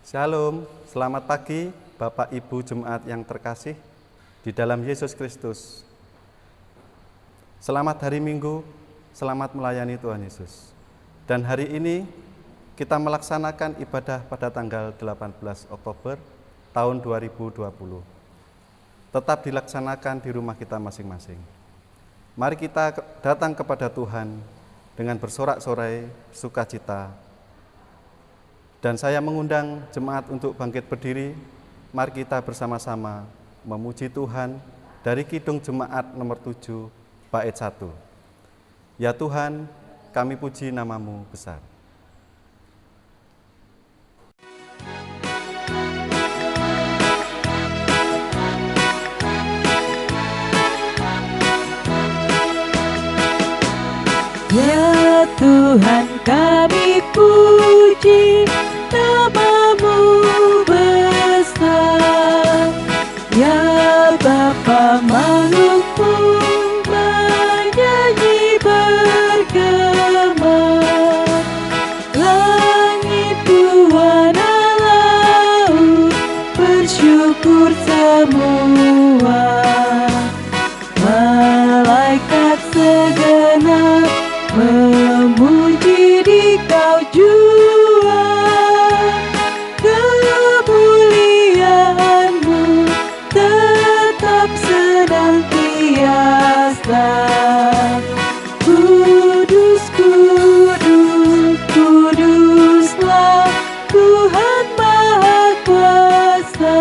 Shalom, selamat pagi Bapak Ibu Jemaat yang terkasih di dalam Yesus Kristus. Selamat hari Minggu, selamat melayani Tuhan Yesus. Dan hari ini kita melaksanakan ibadah pada tanggal 18 Oktober tahun 2020. Tetap dilaksanakan di rumah kita masing-masing. Mari kita datang kepada Tuhan dengan bersorak-sorai sukacita. Dan saya mengundang jemaat untuk bangkit berdiri. Mari kita bersama-sama memuji Tuhan dari Kidung Jemaat nomor 7, bait 1. Ya Tuhan, kami puji nama-Mu besar. Ya Tuhan, kami puji nama-Mu besar. Ya Bapa makhluk-Mu menyanyi bergema. Langit buana laut bersyukur semua. Malaikat segenap memuji Dikau jua. Kemuliaan-Mu tetap senantiasa. Kudus, kudus, kuduslah Tuhan Maha Kuasa.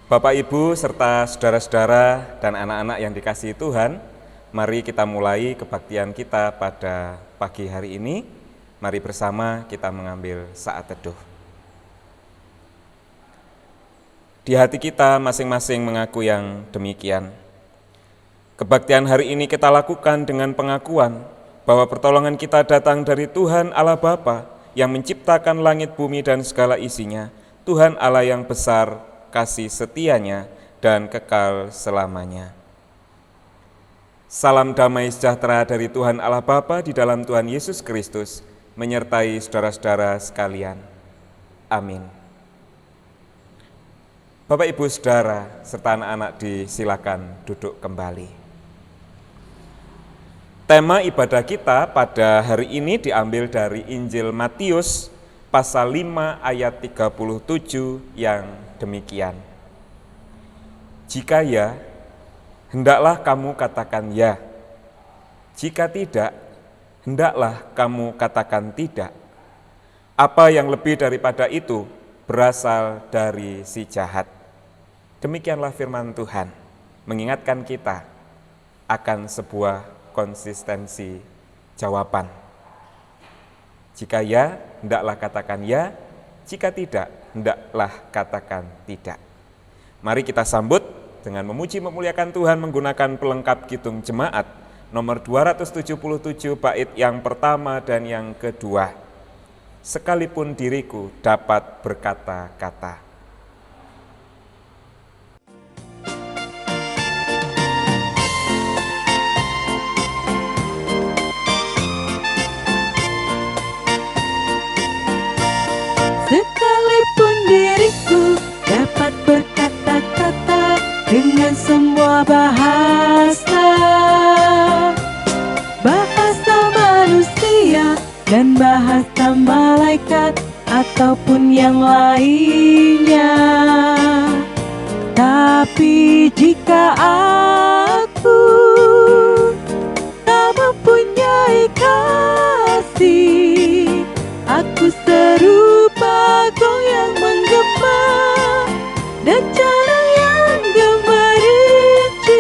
Bapak, Ibu, serta saudara-saudara dan anak-anak yang dikasihi Tuhan, mari kita mulai kebaktian kita pada pagi hari ini. Mari bersama kita mengambil saat teduh. Di hati kita masing-masing mengaku yang demikian. Kebaktian hari ini kita lakukan dengan pengakuan bahwa pertolongan kita datang dari Tuhan Allah Bapa yang menciptakan langit, bumi, dan segala isinya, Tuhan Allah yang besar, kasih setianya dan kekal selamanya. Salam damai sejahtera dari Tuhan Allah Bapa di dalam Tuhan Yesus Kristus menyertai saudara-saudara sekalian. Amin. Bapak, Ibu, Saudara, serta anak-anak disilakan duduk kembali. Tema ibadah kita pada hari ini diambil dari Injil Matius pasal 5 ayat 37 yang demikian. Jika ya, hendaklah kamu katakan ya. Jika tidak, hendaklah kamu katakan tidak. Apa yang lebih daripada itu berasal dari si jahat. Demikianlah firman Tuhan, mengingatkan kita akan sebuah konsistensi jawaban. Jika ya, hendaklah katakan ya. Jika tidak, hendaklah katakan tidak. Mari kita sambut dengan memuji memuliakan Tuhan menggunakan pelengkap Kidung Jemaat nomor 277 bait yang pertama dan yang kedua. Sekalipun diriku dapat berkata-kata. Sekalipun diriku dapat berkata-kata dengan semua bahasa, bahasa manusia dan bahasa malaikat ataupun yang lainnya. Tapi jika aku tak mempunyai kasih, aku serupa gong yang menggema dan carang yang gemericik.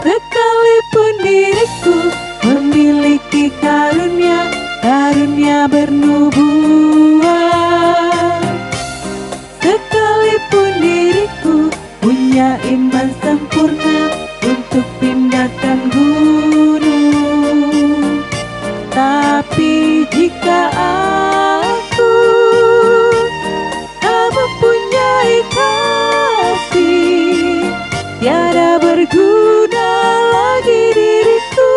Sekalipun diriku memiliki karunia bernubuat, sekalipun diriku punya iman sempurna untuk pindahkan gunung, tapi jika aku tak mempunyai kasih, tiada berguna lagi diriku.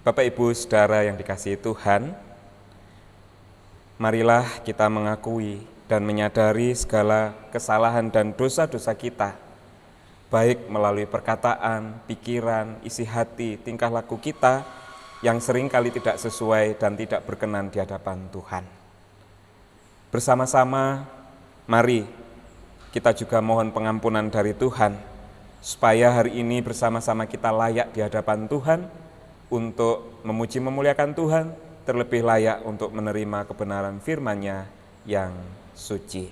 Bapak Ibu Saudara yang dikasihi Tuhan, marilah kita mengakui dan menyadari segala kesalahan dan dosa-dosa kita, baik melalui perkataan, pikiran, isi hati, tingkah laku kita yang seringkali tidak sesuai dan tidak berkenan di hadapan Tuhan. Bersama-sama, mari kita juga mohon pengampunan dari Tuhan, supaya hari ini bersama-sama kita layak di hadapan Tuhan untuk memuji memuliakan Tuhan, terlebih layak untuk menerima kebenaran firman-Nya yang suci.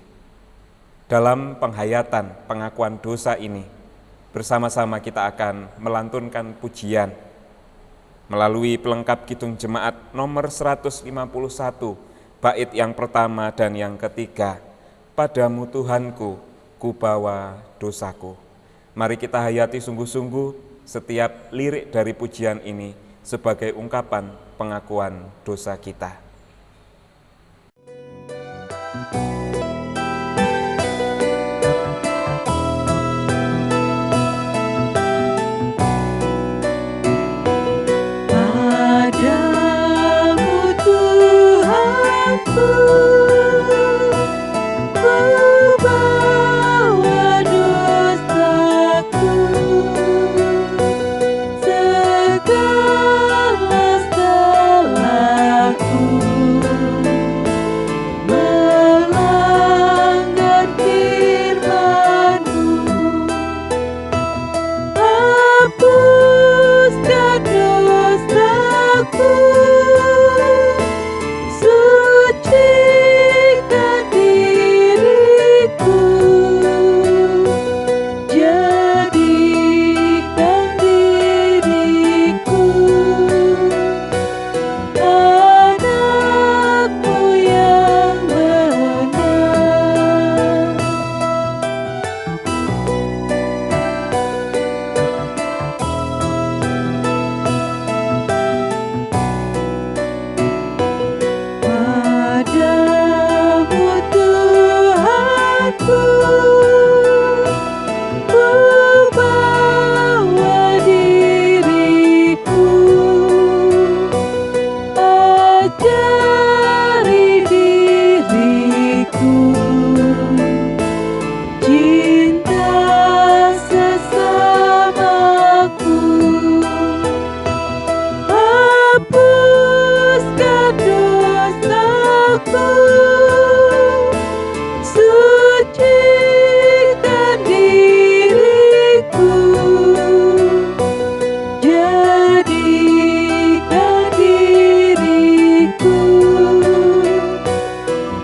Dalam penghayatan pengakuan dosa ini, bersama-sama kita akan melantunkan pujian melalui pelengkap Kidung Jemaat nomor 151, bait yang pertama dan yang ketiga, Padamu Tuhanku, ku bawa dosaku. Mari kita hayati sungguh-sungguh setiap lirik dari pujian ini sebagai ungkapan pengakuan dosa kita. Padamu Tuhanku, ku bawa dosaku, segala salahku, melanggar firman-Mu. Hapuskan dosaku, sucikan diriku, jadikan diriku anak-Mu yang benar. Padamu Tuhanku, ku bawa diriku, ajari diriku cinta sesamaku. Hapuskan dosaku, sucikan diriku, jadikan diriku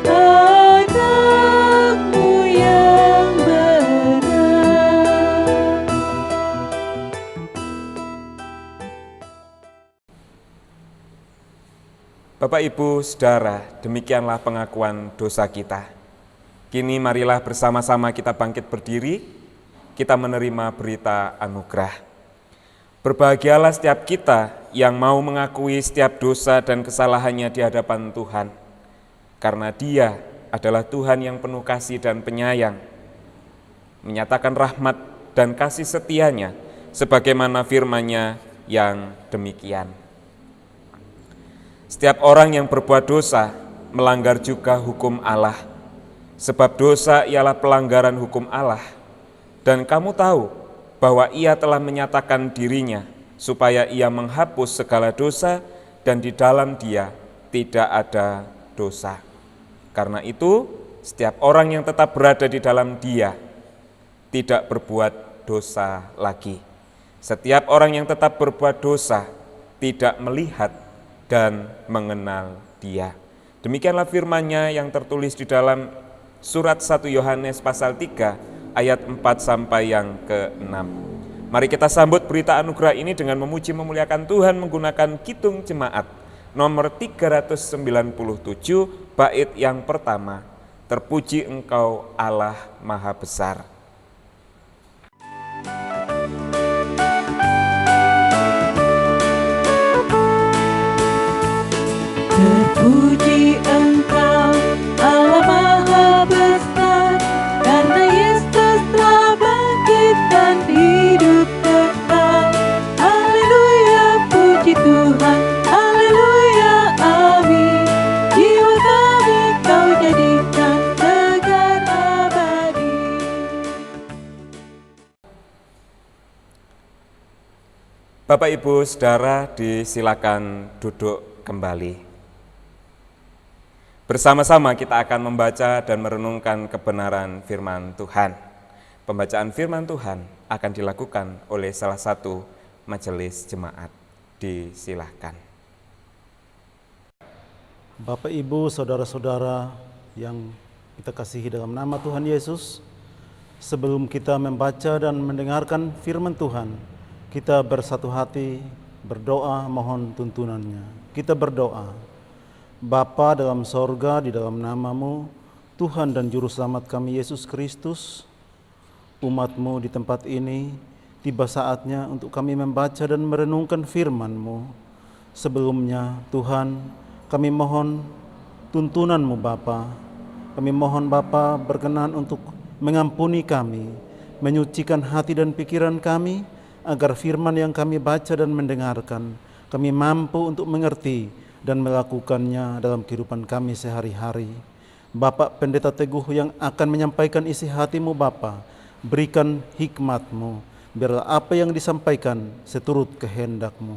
anak-Mu yang benar. Bapak, Ibu, Saudara, demikianlah pengakuan dosa kita. Kini marilah bersama-sama kita bangkit berdiri, kita menerima berita anugerah. Berbahagialah setiap kita yang mau mengakui setiap dosa dan kesalahannya di hadapan Tuhan, karena Dia adalah Tuhan yang penuh kasih dan penyayang, menyatakan rahmat dan kasih setia-Nya sebagaimana firman-Nya yang demikian. Setiap orang yang berbuat dosa melanggar juga hukum Allah, sebab dosa ialah pelanggaran hukum Allah. Dan kamu tahu bahwa Ia telah menyatakan dirinya supaya Ia menghapus segala dosa dan di dalam Dia tidak ada dosa. Karena itu, setiap orang yang tetap berada di dalam Dia tidak berbuat dosa lagi. Setiap orang yang tetap berbuat dosa tidak melihat dan mengenal Dia. Demikianlah firman-Nya yang tertulis di dalam surat 1 Yohanes pasal 3 ayat 4 sampai yang ke-6. Mari kita sambut berita anugerah ini dengan memuji memuliakan Tuhan menggunakan Kidung Jemaat nomor 397 bait yang pertama. Terpuji Engkau Allah Maha Besar. Terpuji Engkau Allah Maha Besar, karena Yesus telah bangkit dan hidup kekal. Haleluya, puji Tuhan. Bapak, Ibu, Saudara, disilakan duduk kembali. Bersama-sama kita akan membaca dan merenungkan kebenaran firman Tuhan. Pembacaan firman Tuhan akan dilakukan oleh salah satu majelis jemaat. Disilahkan. Bapak, Ibu, Saudara-saudara yang kita kasihi dalam nama Tuhan Yesus, sebelum kita membaca dan mendengarkan firman Tuhan, kita bersatu hati berdoa mohon tuntunannya. Kita berdoa. Bapa dalam sorga, di dalam nama-Mu, Tuhan dan Juru Selamat kami Yesus Kristus, umat-Mu di tempat ini, tiba saatnya untuk kami membaca dan merenungkan firman-Mu. Sebelumnya, Tuhan, kami mohon tuntunan-Mu Bapa. Kami mohon Bapa berkenan untuk mengampuni kami, menyucikan hati dan pikiran kami, agar firman yang kami baca dan mendengarkan, kami mampu untuk mengerti dan melakukannya dalam kehidupan kami sehari-hari. Bapak Pendeta Teguh yang akan menyampaikan isi hati-Mu Bapa, berikan hikmat-Mu, biarlah apa yang disampaikan seturut kehendak-Mu.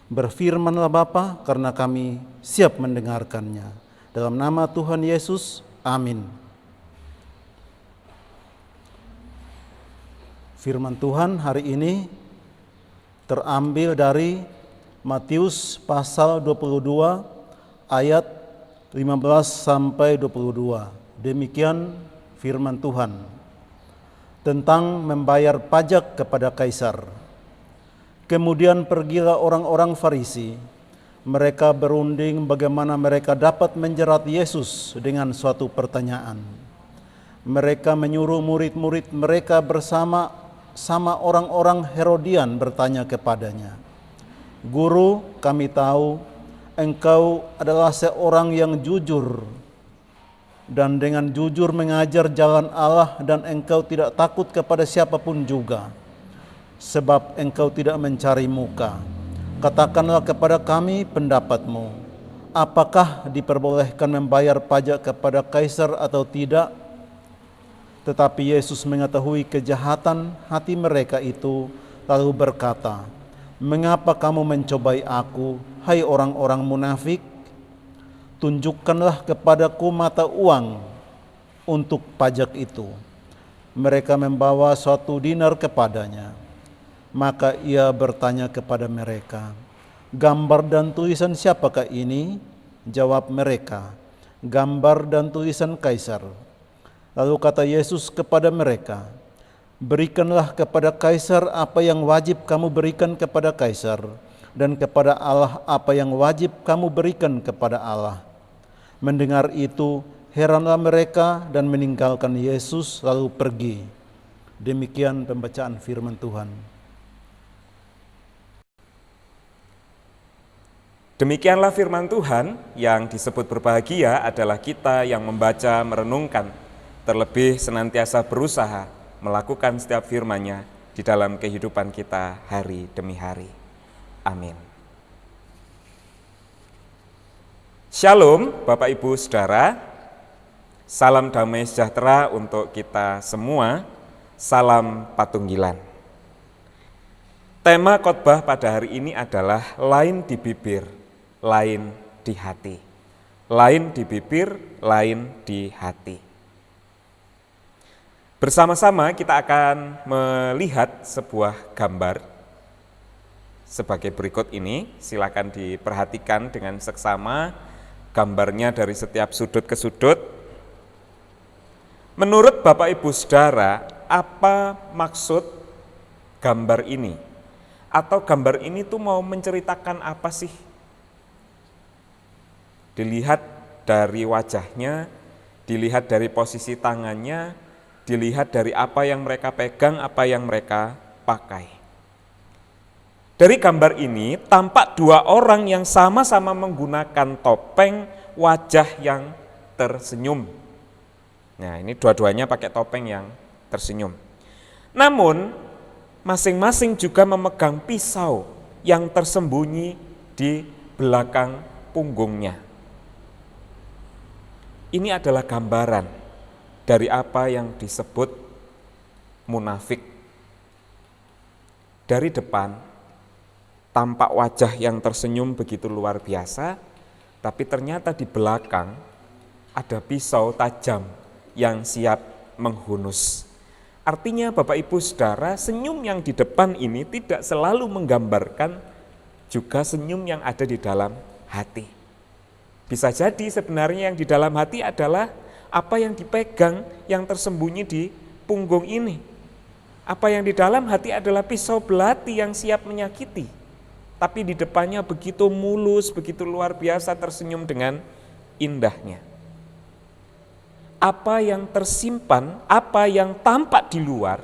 Berfirmanlah Bapa, karena kami siap mendengarkannya. Dalam nama Tuhan Yesus, amin. Firman Tuhan hari ini terambil dari Matius pasal 22 ayat 15 sampai 22. Demikian firman Tuhan tentang membayar pajak kepada kaisar. Kemudian pergilah orang-orang Farisi. Mereka berunding bagaimana mereka dapat menjerat Yesus dengan suatu pertanyaan. Mereka menyuruh murid-murid mereka bersama orang-orang Herodian bertanya kepadanya, "Guru, kami tahu Engkau adalah seorang yang jujur dan dengan jujur mengajar jalan Allah, dan Engkau tidak takut kepada siapapun juga, sebab Engkau tidak mencari muka. Katakanlah kepada kami pendapat-Mu. Apakah diperbolehkan membayar pajak kepada kaisar atau tidak?" Tetapi Yesus mengetahui kejahatan hati mereka itu, lalu berkata, "Mengapa kamu mencobai aku, hai orang-orang munafik? Tunjukkanlah kepadaku mata uang untuk pajak itu." Mereka membawa suatu dinar kepadanya. Maka ia bertanya kepada mereka, "Gambar dan tulisan siapakah ini?" Jawab mereka, "Gambar dan tulisan kaisar." Lalu kata Yesus kepada mereka, "Berikanlah kepada kaisar apa yang wajib kamu berikan kepada kaisar, dan kepada Allah apa yang wajib kamu berikan kepada Allah." Mendengar itu, heranlah mereka dan meninggalkan Yesus lalu pergi. Demikian pembacaan firman Tuhan. Demikianlah firman Tuhan. Yang disebut berbahagia adalah kita yang membaca, merenungkan, terlebih senantiasa berusaha melakukan setiap firman-Nya di dalam kehidupan kita hari demi hari. Amin. Shalom Bapak, Ibu, Saudara. Salam damai sejahtera untuk kita semua. Salam Patunggilan. Tema khotbah pada hari ini adalah lain di bibir, lain di hati. Lain di bibir, lain di hati. Bersama-sama kita akan melihat sebuah gambar sebagai berikut ini. Silakan diperhatikan dengan seksama gambarnya dari setiap sudut ke sudut. Menurut Bapak, Ibu, Saudara, apa maksud gambar ini? Atau gambar ini tuh mau menceritakan apa sih? Dilihat dari wajahnya, dilihat dari posisi tangannya, dilihat dari apa yang mereka pegang, apa yang mereka pakai. Dari gambar ini tampak dua orang yang sama-sama menggunakan topeng, wajah yang tersenyum. Nah, ini dua-duanya pakai topeng yang tersenyum. Namun, masing-masing juga memegang pisau yang tersembunyi di belakang punggungnya. Ini adalah gambaran dari apa yang disebut munafik. Dari depan tampak wajah yang tersenyum begitu luar biasa, tapi ternyata di belakang ada pisau tajam yang siap menghunus. Artinya Bapak Ibu Saudara, senyum yang di depan ini tidak selalu menggambarkan juga senyum yang ada di dalam hati. Bisa jadi sebenarnya yang di dalam hati adalah apa yang dipegang, yang tersembunyi di punggung ini. Apa yang di dalam hati adalah pisau belati yang siap menyakiti. Tapi di depannya begitu mulus, begitu luar biasa tersenyum dengan indahnya. Apa yang tersimpan, apa yang tampak di luar,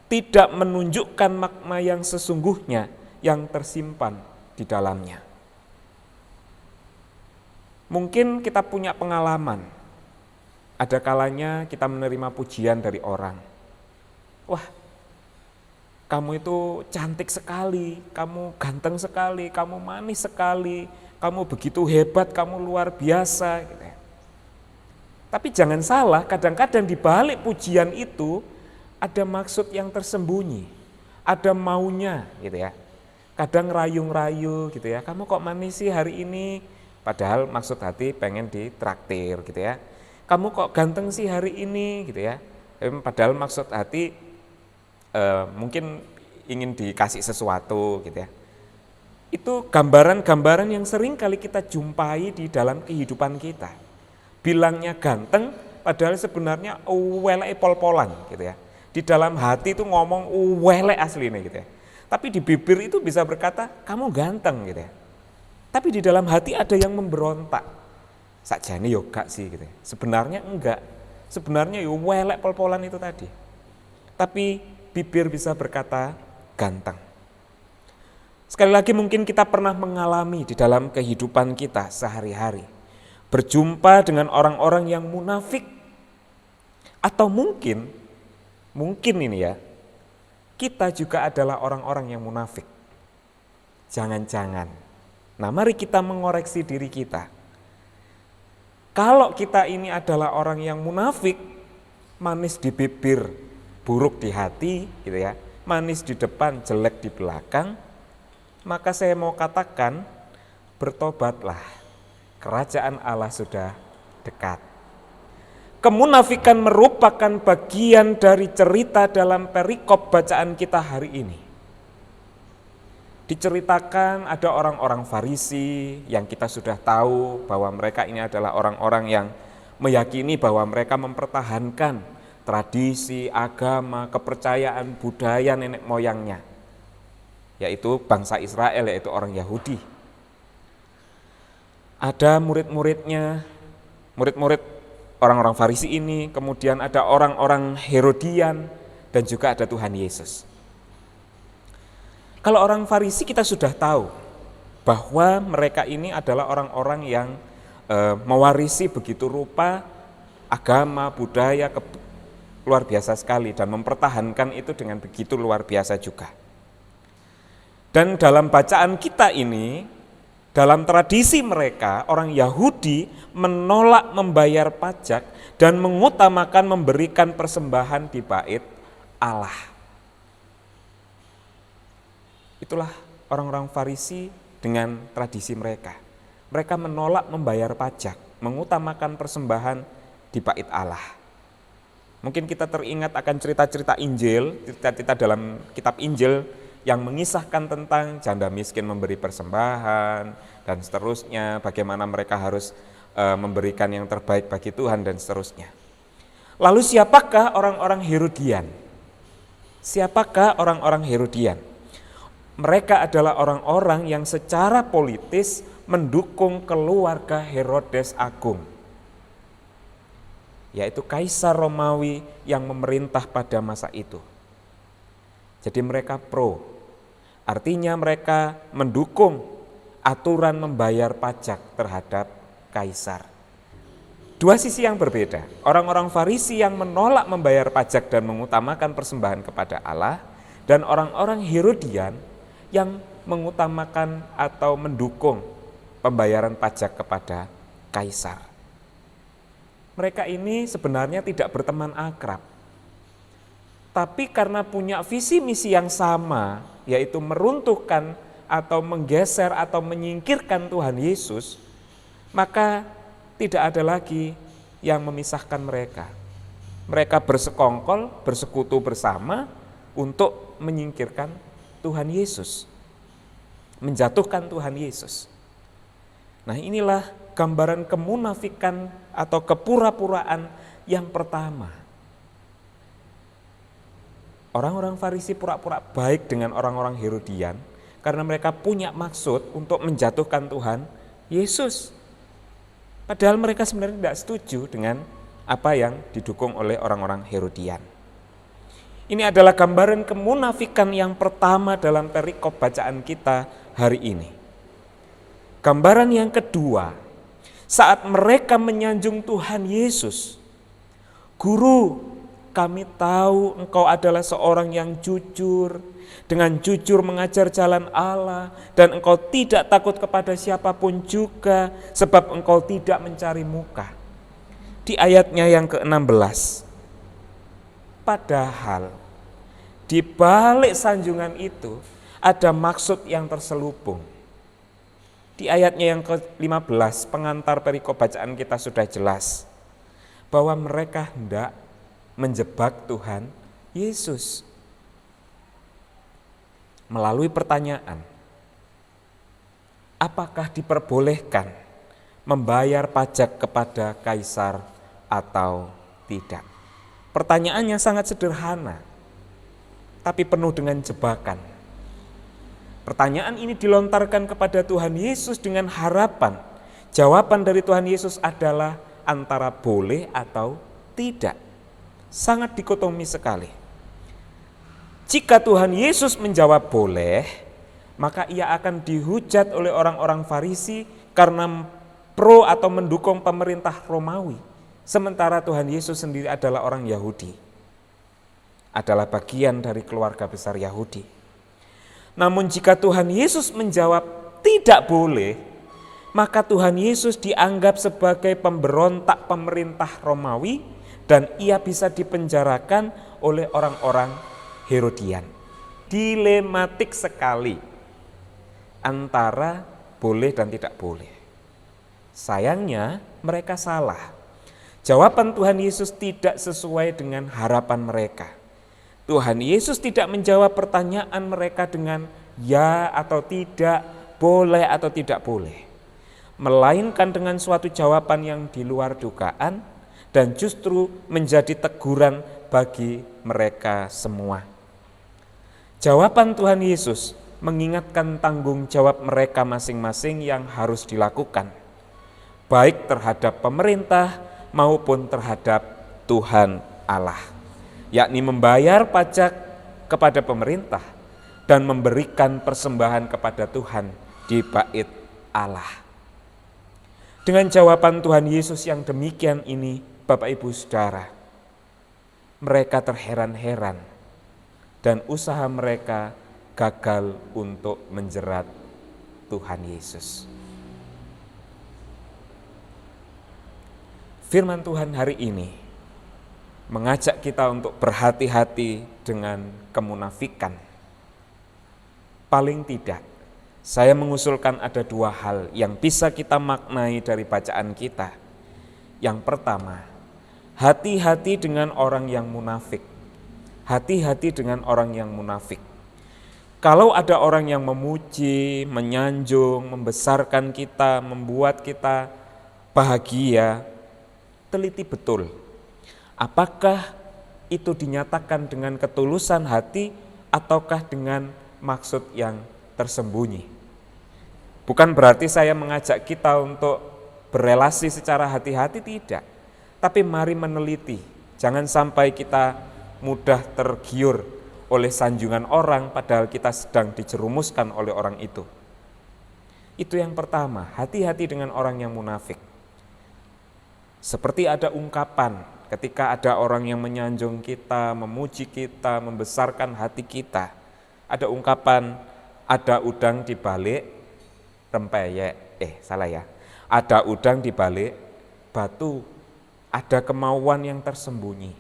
tidak menunjukkan makna yang sesungguhnya yang tersimpan di dalamnya. Mungkin kita punya pengalaman, ada kalanya kita menerima pujian dari orang. Wah, kamu itu cantik sekali, kamu ganteng sekali, kamu manis sekali, kamu begitu hebat, kamu luar biasa. Gitu ya. Tapi jangan salah, kadang-kadang di balik pujian itu ada maksud yang tersembunyi, ada maunya gitu ya. Kadang rayu-rayu gitu ya, kamu kok manis sih hari ini, padahal maksud hati pengen ditraktir gitu ya. Kamu kok ganteng sih hari ini gitu ya, padahal maksud hati mungkin ingin dikasih sesuatu gitu ya. Itu gambaran-gambaran yang sering kali kita jumpai di dalam kehidupan kita. Bilangnya ganteng, padahal sebenarnya welek pol-polan gitu ya. Di dalam hati itu ngomong welek asli nih gitu ya. Tapi di bibir itu bisa berkata kamu ganteng gitu ya. Tapi di dalam hati ada yang memberontak. Sakjane yo gak sih gitu ya. Sebenarnya enggak. Sebenarnya yo welek pol-polan itu tadi. Tapi bibir bisa berkata ganteng. Sekali lagi mungkin kita pernah mengalami di dalam kehidupan kita sehari-hari. Berjumpa dengan orang-orang yang munafik. Atau mungkin ini ya, kita juga adalah orang-orang yang munafik. Jangan-jangan. Nah, mari kita mengoreksi diri kita. Kalau kita ini adalah orang yang munafik, manis di bibir, buruk di hati, gitu ya, manis di depan, jelek di belakang, maka saya mau katakan, bertobatlah. Kerajaan Allah sudah dekat. Kemunafikan merupakan bagian dari cerita dalam perikop bacaan kita hari ini. Diceritakan ada orang-orang Farisi yang kita sudah tahu bahwa mereka ini adalah orang-orang yang meyakini bahwa mereka mempertahankan tradisi, agama, kepercayaan, budaya nenek moyangnya. Yaitu bangsa Israel, yaitu orang Yahudi. Ada murid-muridnya, murid-murid orang-orang Farisi ini, kemudian ada orang-orang Herodian, dan juga ada Tuhan Yesus. Kalau orang Farisi kita sudah tahu bahwa mereka ini adalah orang-orang yang mewarisi begitu rupa agama, budaya, luar biasa sekali, dan mempertahankan itu dengan begitu luar biasa juga. Dan dalam bacaan kita ini, dalam tradisi mereka, orang Yahudi menolak membayar pajak dan mengutamakan memberikan persembahan di bait Allah. Itulah orang-orang Farisi dengan tradisi mereka. Mereka menolak membayar pajak, mengutamakan persembahan di bait Allah. Mungkin kita teringat akan cerita-cerita Injil, cerita-cerita dalam kitab Injil yang mengisahkan tentang janda miskin memberi persembahan dan seterusnya, bagaimana mereka harus memberikan yang terbaik bagi Tuhan dan seterusnya. Lalu siapakah orang-orang Herodian? Siapakah orang-orang Herodian? Mereka adalah orang-orang yang secara politis mendukung keluarga Herodes Agung, yaitu Kaisar Romawi yang memerintah pada masa itu. Jadi mereka pro. Artinya mereka mendukung aturan membayar pajak terhadap kaisar. Dua sisi yang berbeda. Orang-orang Farisi yang menolak membayar pajak dan mengutamakan persembahan kepada Allah, dan orang-orang Herodian yang mengutamakan atau mendukung pembayaran pajak kepada kaisar. Mereka ini sebenarnya tidak berteman akrab. Tapi karena punya visi misi yang sama, yaitu meruntuhkan atau menggeser atau menyingkirkan Tuhan Yesus, maka tidak ada lagi yang memisahkan mereka. Mereka bersekongkol, bersekutu bersama untuk menyingkirkan Tuhan Yesus, menjatuhkan Tuhan Yesus. Nah, inilah gambaran kemunafikan atau kepura-puraan yang pertama. Orang-orang Farisi pura-pura baik dengan orang-orang Herodian karena mereka punya maksud untuk menjatuhkan Tuhan Yesus. Padahal mereka sebenarnya tidak setuju dengan apa yang didukung oleh orang-orang Herodian. Ini adalah gambaran kemunafikan yang pertama dalam perikop bacaan kita hari ini. Gambaran yang kedua, saat mereka menyanjung Tuhan Yesus, "Guru, kami tahu Engkau adalah seorang yang jujur, dengan jujur mengajar jalan Allah, dan Engkau tidak takut kepada siapapun juga, sebab Engkau tidak mencari muka." Di ayatnya yang ke-16, padahal di balik sanjungan itu ada maksud yang terselubung. Di ayatnya yang ke-15, pengantar perikop bacaan kita sudah jelas bahwa mereka hendak menjebak Tuhan Yesus melalui pertanyaan, apakah diperbolehkan membayar pajak kepada kaisar atau tidak? Pertanyaannya sangat sederhana, tapi penuh dengan jebakan. Pertanyaan ini dilontarkan kepada Tuhan Yesus dengan harapan jawaban dari Tuhan Yesus adalah antara boleh atau tidak. Sangat dikotomi sekali. Jika Tuhan Yesus menjawab boleh, maka ia akan dihujat oleh orang-orang Farisi karena pro atau mendukung pemerintah Romawi. Sementara Tuhan Yesus sendiri adalah orang Yahudi, adalah bagian dari keluarga besar Yahudi. Namun jika Tuhan Yesus menjawab tidak boleh, maka Tuhan Yesus dianggap sebagai pemberontak pemerintah Romawi dan ia bisa dipenjarakan oleh orang-orang Herodian. Dilematik sekali antara boleh dan tidak boleh. Sayangnya mereka salah. Jawaban Tuhan Yesus tidak sesuai dengan harapan mereka. Tuhan Yesus tidak menjawab pertanyaan mereka dengan ya atau tidak, boleh atau tidak boleh, melainkan dengan suatu jawaban yang di luar dugaan dan justru menjadi teguran bagi mereka semua. Jawaban Tuhan Yesus mengingatkan tanggung jawab mereka masing-masing yang harus dilakukan, baik terhadap pemerintah maupun terhadap Tuhan Allah, yakni membayar pajak kepada pemerintah dan memberikan persembahan kepada Tuhan di bait Allah. Dengan jawaban Tuhan Yesus yang demikian ini, Bapak Ibu Saudara, mereka terheran-heran dan usaha mereka gagal untuk menjerat Tuhan Yesus. Firman Tuhan hari ini mengajak kita untuk berhati-hati dengan kemunafikan. Paling tidak, saya mengusulkan ada dua hal yang bisa kita maknai dari bacaan kita. Yang pertama, hati-hati dengan orang yang munafik. Hati-hati dengan orang yang munafik. Kalau ada orang yang memuji, menyanjung, membesarkan kita, membuat kita bahagia, teliti betul. Apakah itu dinyatakan dengan ketulusan hati ataukah dengan maksud yang tersembunyi? Bukan berarti saya mengajak kita untuk berelasi secara hati-hati, tidak. Tapi mari meneliti, jangan sampai kita mudah tergiur oleh sanjungan orang padahal kita sedang dijerumuskan oleh orang itu. Itu yang pertama, hati-hati dengan orang yang munafik. Seperti ada ungkapan ketika ada orang yang menyanjung kita, memuji kita, membesarkan hati kita. Ada ungkapan, ada udang di balik rempeyek, ada udang di balik batu, ada kemauan yang tersembunyi.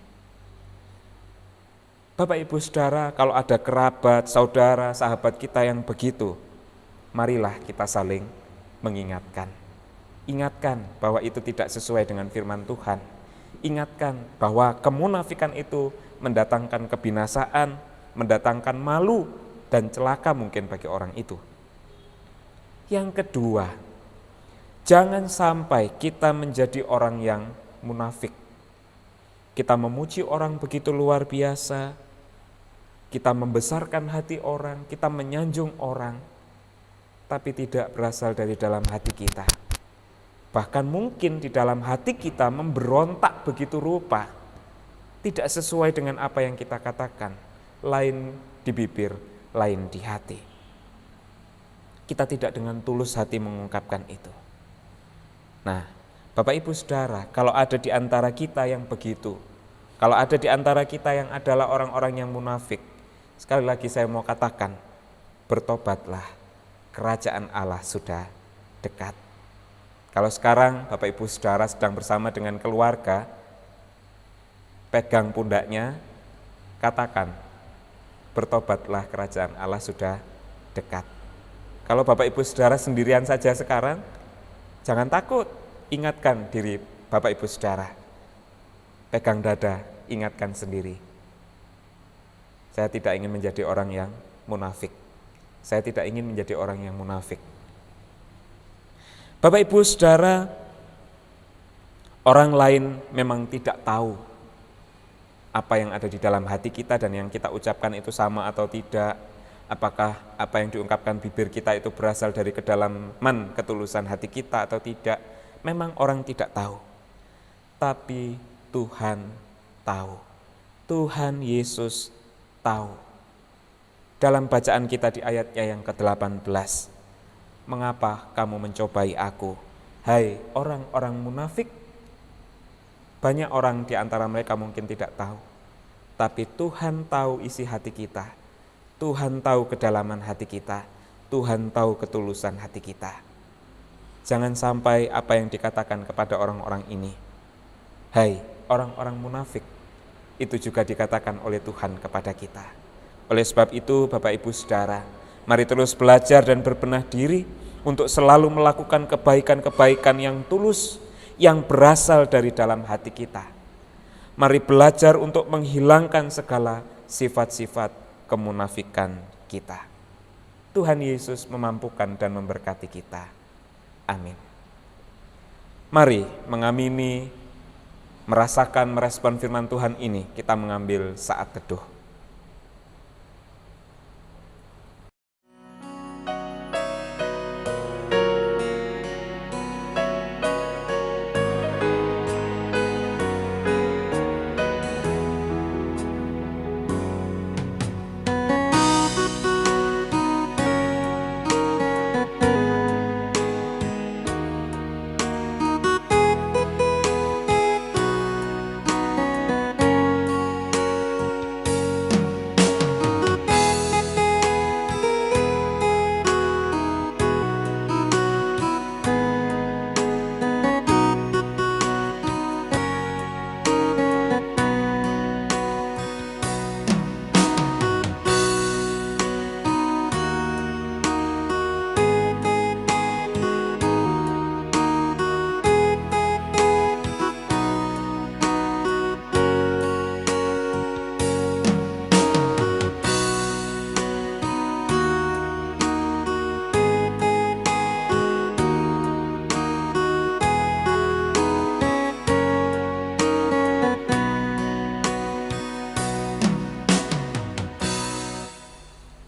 Bapak Ibu Saudara, kalau ada kerabat, saudara, sahabat kita yang begitu, marilah kita saling mengingatkan. Ingatkan bahwa itu tidak sesuai dengan firman Tuhan. Ingatkan bahwa kemunafikan itu mendatangkan kebinasaan, mendatangkan malu dan celaka mungkin bagi orang itu. Yang kedua, jangan sampai kita menjadi orang yang munafik. Kita memuji orang begitu luar biasa, kita membesarkan hati orang, kita menyanjung orang, tapi tidak berasal dari dalam hati kita. Bahkan mungkin di dalam hati kita memberontak begitu rupa, tidak sesuai dengan apa yang kita katakan, lain di bibir, lain di hati. Kita tidak dengan tulus hati mengungkapkan itu. Nah, Bapak Ibu Saudara, kalau ada di antara kita yang begitu, kalau ada di antara kita yang adalah orang-orang yang munafik, sekali lagi saya mau katakan, bertobatlah, kerajaan Allah sudah dekat. Kalau sekarang Bapak Ibu Saudara sedang bersama dengan keluarga, pegang pundaknya, katakan, bertobatlah, kerajaan Allah sudah dekat. Kalau Bapak Ibu Saudara sendirian saja sekarang, jangan takut, ingatkan diri Bapak Ibu Saudara. Pegang dada, ingatkan sendiri. Saya tidak ingin menjadi orang yang munafik. Saya tidak ingin menjadi orang yang munafik. Bapak Ibu Saudara, orang lain memang tidak tahu apa yang ada di dalam hati kita dan yang kita ucapkan itu sama atau tidak. Apakah apa yang diungkapkan bibir kita itu berasal dari kedalaman ketulusan hati kita atau tidak. Memang orang tidak tahu. Tapi Tuhan tahu. Tuhan Yesus tahu. Dalam bacaan kita di ayatnya yang ke-18, mengapa kamu mencobai aku, hai orang-orang munafik? Banyak orang di antara mereka mungkin tidak tahu, tapi Tuhan tahu isi hati kita, Tuhan tahu kedalaman hati kita, Tuhan tahu ketulusan hati kita. Jangan sampai apa yang dikatakan kepada orang-orang ini, hai orang-orang munafik, itu juga dikatakan oleh Tuhan kepada kita. Oleh sebab itu Bapak Ibu Saudara, mari terus belajar dan berbenah diri untuk selalu melakukan kebaikan-kebaikan yang tulus, yang berasal dari dalam hati kita. Mari belajar untuk menghilangkan segala sifat-sifat kemunafikan kita. Tuhan Yesus memampukan dan memberkati kita. Amin. Mari mengamini, merasakan, merespon firman Tuhan ini, kita mengambil saat teduh.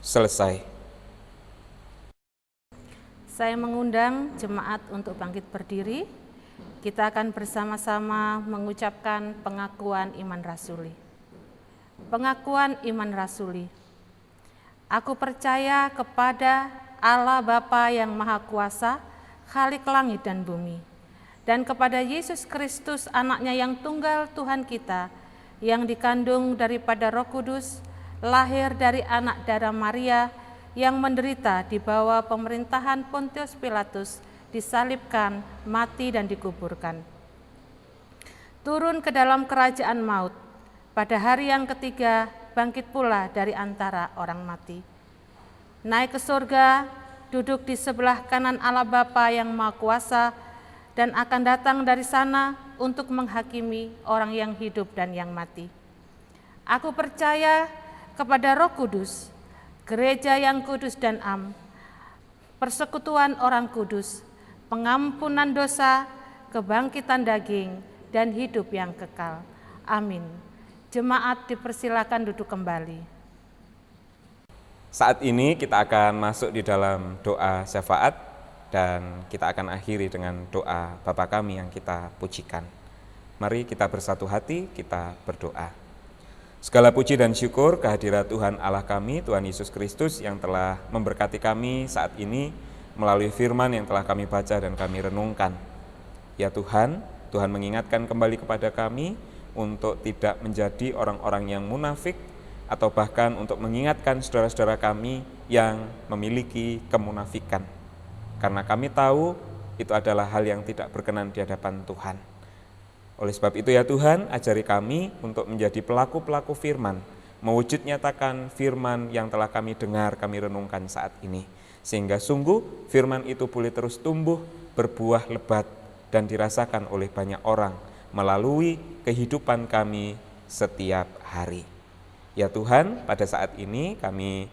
Selesai. Saya mengundang jemaat untuk bangkit berdiri. Kita akan bersama-sama mengucapkan pengakuan iman rasuli. Pengakuan iman rasuli. Aku percaya kepada Allah Bapa yang Maha Kuasa, Khalik langit dan bumi, dan kepada Yesus Kristus, anaknya yang tunggal Tuhan kita, yang dikandung daripada Roh Kudus, lahir dari anak darah Maria, yang menderita di bawah pemerintahan Pontius Pilatus, disalibkan, mati dan dikuburkan. Turun ke dalam kerajaan maut, pada hari yang ketiga bangkit pula dari antara orang mati. Naik ke surga, duduk di sebelah kanan Allah Bapa yang Maha Kuasa, dan akan datang dari sana untuk menghakimi orang yang hidup dan yang mati. Aku percaya kepada Roh Kudus, gereja yang kudus dan am, persekutuan orang kudus, pengampunan dosa, kebangkitan daging, dan hidup yang kekal. Amin. Jemaat dipersilakan duduk kembali. Saat ini kita akan masuk di dalam doa syafaat dan kita akan akhiri dengan doa Bapa kami yang kita pujikan. Mari kita bersatu hati, kita berdoa. Segala puji dan syukur kehadirat Tuhan Allah kami, Tuhan Yesus Kristus yang telah memberkati kami saat ini melalui firman yang telah kami baca dan kami renungkan. Ya Tuhan, Tuhan mengingatkan kembali kepada kami untuk tidak menjadi orang-orang yang munafik, atau bahkan untuk mengingatkan saudara-saudara kami yang memiliki kemunafikan. Karena kami tahu itu adalah hal yang tidak berkenan di hadapan Tuhan. Oleh sebab itu ya Tuhan, ajari kami untuk menjadi pelaku-pelaku firman, mewujud nyatakan firman yang telah kami dengar, kami renungkan saat ini. Sehingga sungguh firman itu boleh terus tumbuh, berbuah lebat, dan dirasakan oleh banyak orang melalui kehidupan kami setiap hari. Ya Tuhan, pada saat ini kami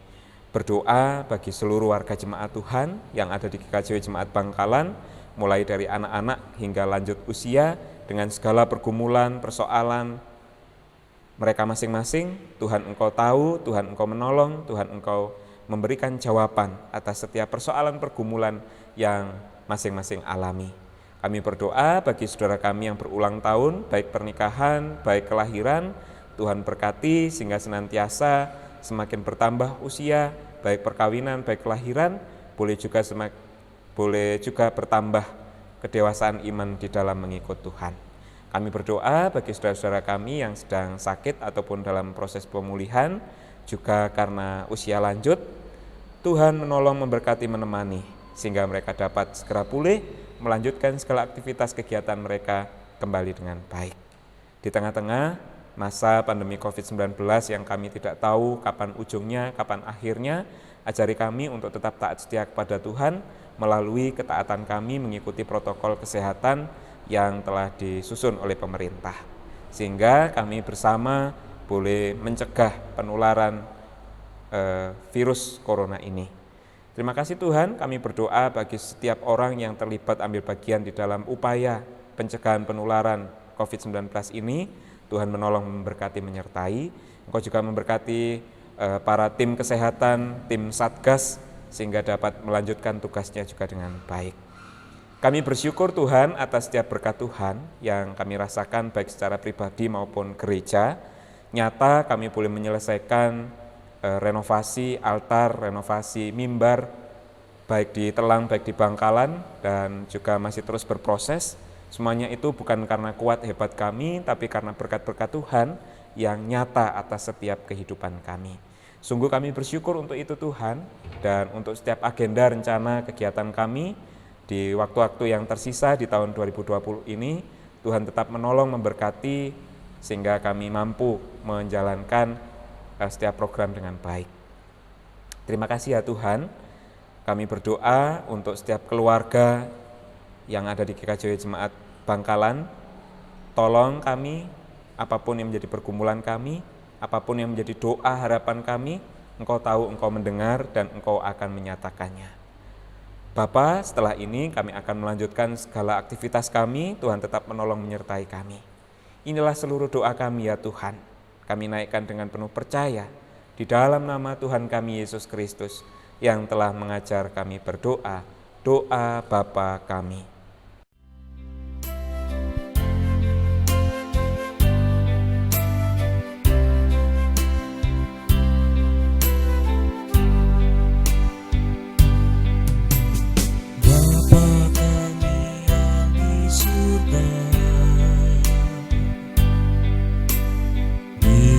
berdoa bagi seluruh warga jemaat Tuhan yang ada di GKJW Jemaat Bangkalan, mulai dari anak-anak hingga lanjut usia, dengan segala pergumulan, persoalan mereka masing-masing. Tuhan Engkau tahu, Tuhan Engkau menolong, Tuhan Engkau memberikan jawaban atas setiap persoalan pergumulan yang masing-masing alami. Kami berdoa bagi saudara kami yang berulang tahun, baik pernikahan, baik kelahiran, Tuhan berkati sehingga senantiasa semakin bertambah usia, baik perkawinan, baik kelahiran, boleh juga bertambah kedewasaan iman di dalam mengikut Tuhan. Kami berdoa bagi saudara-saudara kami yang sedang sakit ataupun dalam proses pemulihan, juga karena usia lanjut, Tuhan menolong, memberkati, menemani, sehingga mereka dapat segera pulih, melanjutkan segala aktivitas kegiatan mereka kembali dengan baik. Di tengah-tengah masa pandemi COVID-19 yang kami tidak tahu kapan ujungnya, kapan akhirnya, ajari kami untuk tetap taat setia kepada Tuhan melalui ketaatan kami mengikuti protokol kesehatan yang telah disusun oleh pemerintah. Sehingga kami bersama boleh mencegah penularan virus corona ini. Terima kasih Tuhan, kami berdoa bagi setiap orang yang terlibat ambil bagian di dalam upaya pencegahan penularan COVID-19 ini. Tuhan menolong, memberkati, menyertai. Engkau juga memberkati para tim kesehatan, tim Satgas, sehingga dapat melanjutkan tugasnya juga dengan baik. Kami bersyukur Tuhan atas setiap berkat Tuhan yang kami rasakan baik secara pribadi maupun gereja. Nyata kami boleh menyelesaikan renovasi altar, renovasi mimbar, baik di Telang, baik di Bangkalan, dan juga masih terus berproses. Semuanya itu bukan karena kuat hebat kami, tapi karena berkat-berkat Tuhan yang nyata atas setiap kehidupan kami. Sungguh kami bersyukur untuk itu Tuhan, dan untuk setiap agenda rencana kegiatan kami di waktu-waktu yang tersisa di tahun 2020 ini, Tuhan tetap menolong, memberkati, sehingga kami mampu menjalankan setiap program dengan baik. Terima kasih ya Tuhan, kami berdoa untuk setiap keluarga yang ada di GKJW Jemaat Bangkalan. Tolong kami, apapun yang menjadi pergumulan kami, apapun yang menjadi doa harapan kami, Engkau tahu, Engkau mendengar, dan Engkau akan menyatakannya. Bapa, setelah ini kami akan melanjutkan segala aktivitas kami, Tuhan tetap menolong, menyertai kami. Inilah seluruh doa kami ya Tuhan, kami naikkan dengan penuh percaya di dalam nama Tuhan kami Yesus Kristus yang telah mengajar kami berdoa, doa Bapa kami.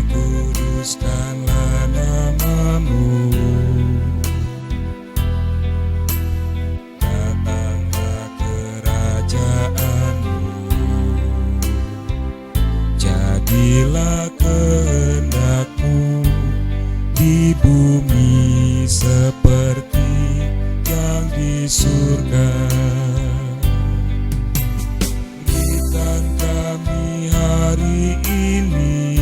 Kuduskanlah namamu, datanglah kerajaanmu, jadilah kehendakmu di bumi seperti yang surga. Berikan kami hari ini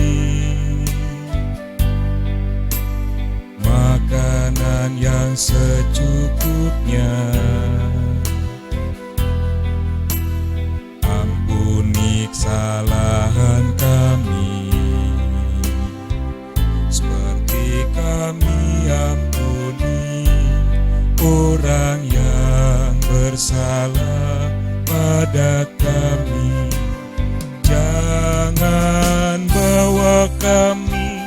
makanan yang secukupnya. Ampuni kesalahan kami, seperti kami ampuni orang yang bersalah pada kami. Jangan bawa kami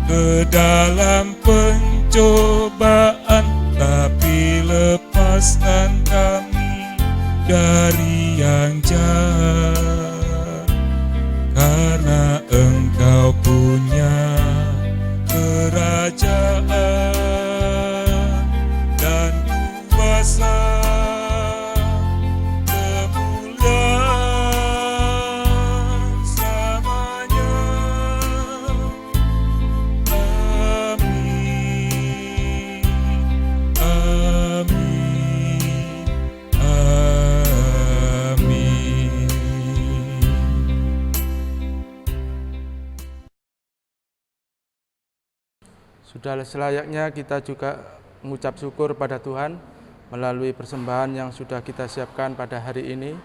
ke dalam pencobaan, tapi lepaskan kami dari yang jahat. Karena Engkau punya kerajaan dan kuasa, kemuliaan selamanya. Amin, amin, amin. Sudah selayaknya kita juga mengucap syukur pada Tuhan melalui persembahan yang sudah kita siapkan pada hari ini,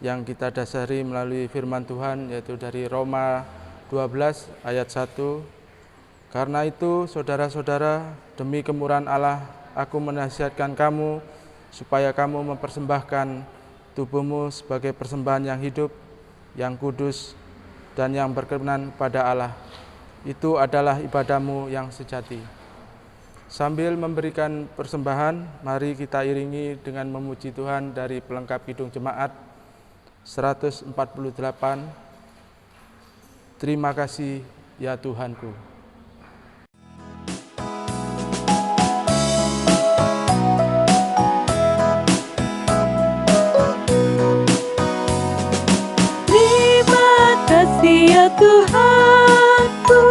yang kita dasari melalui firman Tuhan, yaitu dari Roma 12 ayat 1. Karena itu, saudara-saudara, demi kemurahan Allah, aku menasihatkan kamu supaya kamu mempersembahkan tubuhmu sebagai persembahan yang hidup, yang kudus, dan yang berkenan pada Allah. Itu adalah ibadahmu yang sejati. Sambil memberikan persembahan, mari kita iringi dengan memuji Tuhan dari pelengkap Kidung Jemaat 148. Terima kasih ya Tuhanku. Terima kasih ya Tuhanku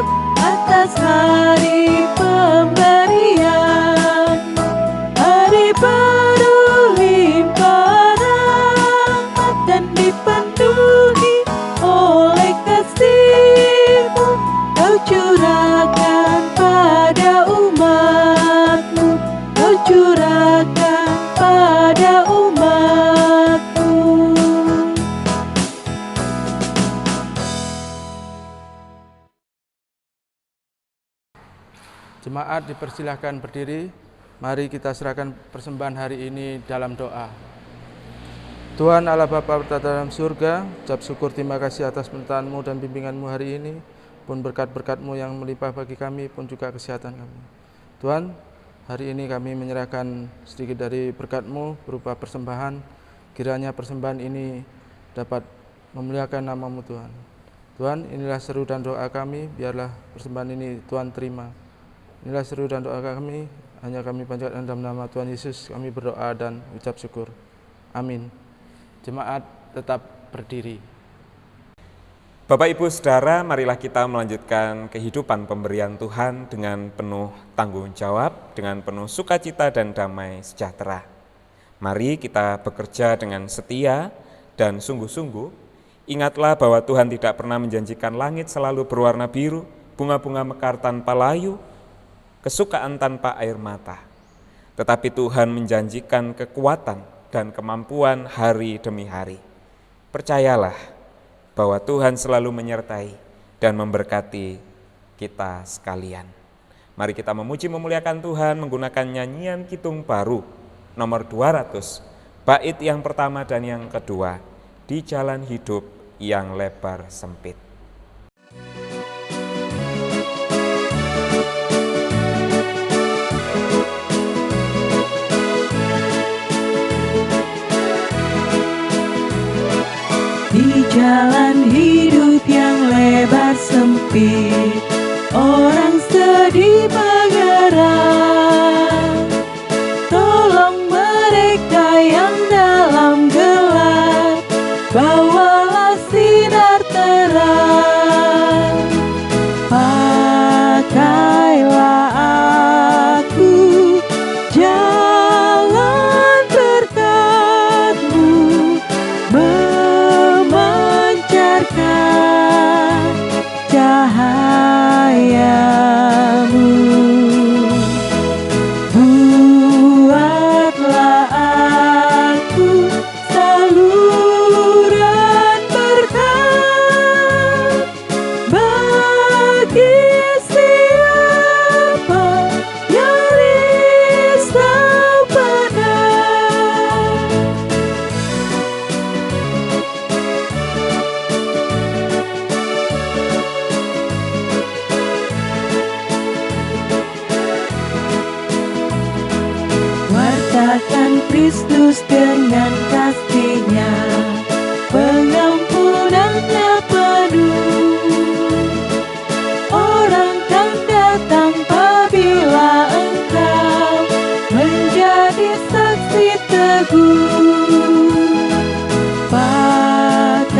atas hari pemberian, hari baru limpah rahmat dan dipenuhi oleh kasih-Mu. Kau curahkan pada umat-Mu, Kau curahkan pada umat-Mu. Jemaat dipersilahkan berdiri. Mari kita serahkan persembahan hari ini dalam doa. Tuhan Allah Bapa bertata dalam surga, ucap syukur terima kasih atas penyertaan-Mu dan bimbingan-Mu hari ini, pun berkat-berkat-Mu yang melimpah bagi kami, pun juga kesehatan kami. Tuhan, hari ini kami menyerahkan sedikit dari berkat-Mu berupa persembahan. Kiranya persembahan ini dapat memuliakan nama-Mu Tuhan. Tuhan, inilah seru dan doa kami, biarlah persembahan ini Tuhan terima. Inilah seru dan doa kami, hanya kami panjatkan dalam nama Tuhan Yesus, kami berdoa dan ucap syukur. Amin. Jemaat tetap berdiri. Bapak Ibu Saudara, marilah kita melanjutkan kehidupan pemberian Tuhan dengan penuh tanggung jawab, dengan penuh sukacita dan damai sejahtera. Mari kita bekerja dengan setia dan sungguh-sungguh. Ingatlah bahwa Tuhan tidak pernah menjanjikan langit selalu berwarna biru, bunga-bunga mekar tanpa layu, kesukaan tanpa air mata. Tetapi Tuhan menjanjikan kekuatan dan kemampuan hari demi hari. Percayalah bahwa Tuhan selalu menyertai dan memberkati kita sekalian. Mari kita memuji memuliakan Tuhan menggunakan nyanyian Kidung Baru nomor 200, bait yang pertama dan yang kedua, di jalan hidup yang lebar sempit. Di jalan hidup yang lebar sempit, orang sedih bergerak. Tolong mereka yang dalam gelap, bawalah sinar terang. Pakailah aku, jalan Dekatkan Kristus dengan kasih-Nya, pengampunannya penuh. Orang kan datang apabila engkau menjadi saksi teguh. Pakailah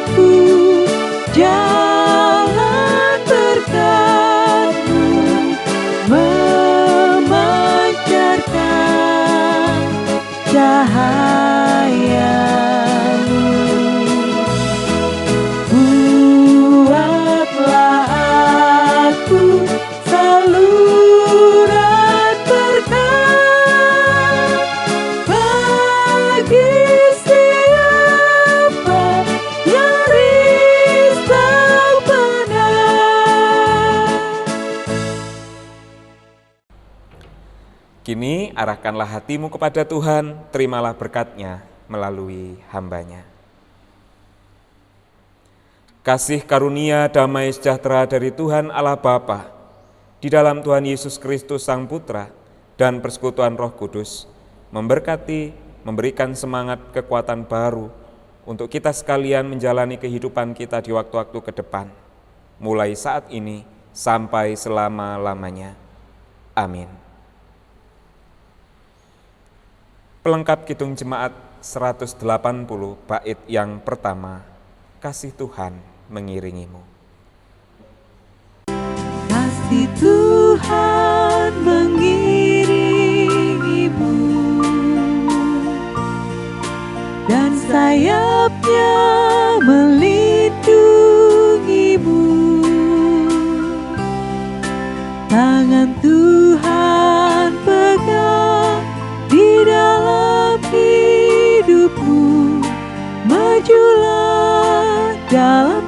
aku, jalan berkat-Mu memancarkan cahaya-Mu. Buatlah aku saluran berkat bagi siapa yang risau benar. Kini arahkanlah hatimu kepada Tuhan, terimalah berkat-Nya melalui hamba-Nya. Kasih karunia damai sejahtera dari Tuhan Allah Bapa, di dalam Tuhan Yesus Kristus Sang Putra, dan persekutuan Roh Kudus, memberkati, memberikan semangat kekuatan baru untuk kita sekalian menjalani kehidupan kita di waktu-waktu ke depan, mulai saat ini sampai selama-lamanya. Amin. Pelengkap Kidung Jemaat 180 bait yang pertama, Kasih Tuhan mengiringimu. Kasih Tuhan mengiringimu, dan sayap-Nya melindungimu. Tangan Tuhan pegang di dalam hidupmu, majulah dalam